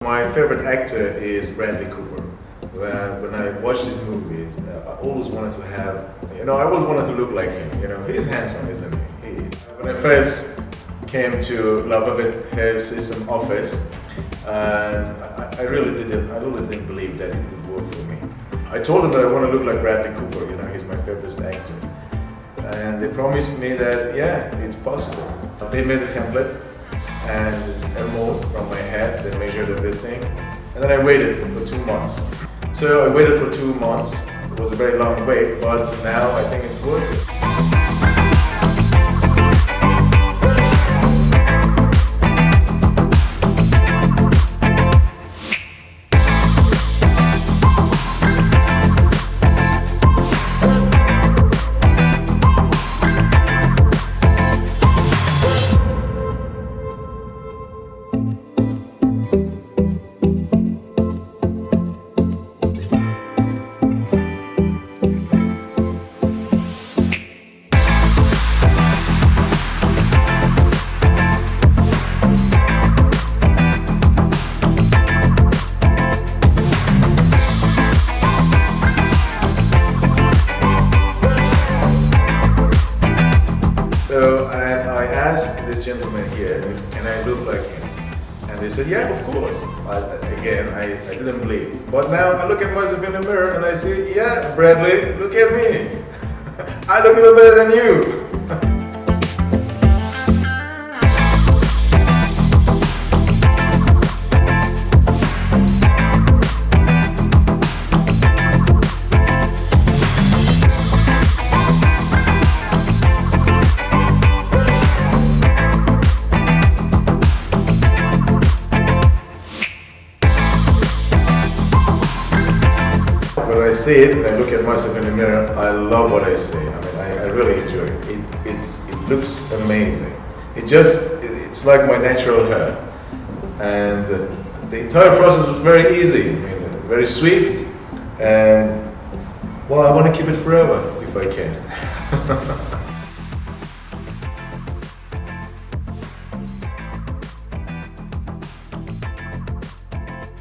My favorite actor is Bradley Cooper. When I watch his movies, I always wanted to have, I always wanted to look like him. He's handsome, isn't he? He is. When I first came to LaVivid hair system office, and I really didn't believe that it would work for me. I told them that I want to look like Bradley Cooper. He's my favorite actor, and they promised me that it's possible. They made a template and a mold from my head. They measured everything, and then I waited for 2 months. So I waited for 2 months. It was a very long wait, but now I think it's worth it. So I asked this gentleman here, can I look like him? And they said, yeah, of course. I didn't believe. But now I look at myself in the mirror and I say, yeah, Bradley, look at me. I look even better than you. When I see it and I look at myself in the mirror, I love what I see. I really enjoy it. It looks amazing. It's like my natural hair. And the entire process was very easy, very swift. And well, I want to keep it forever if I can.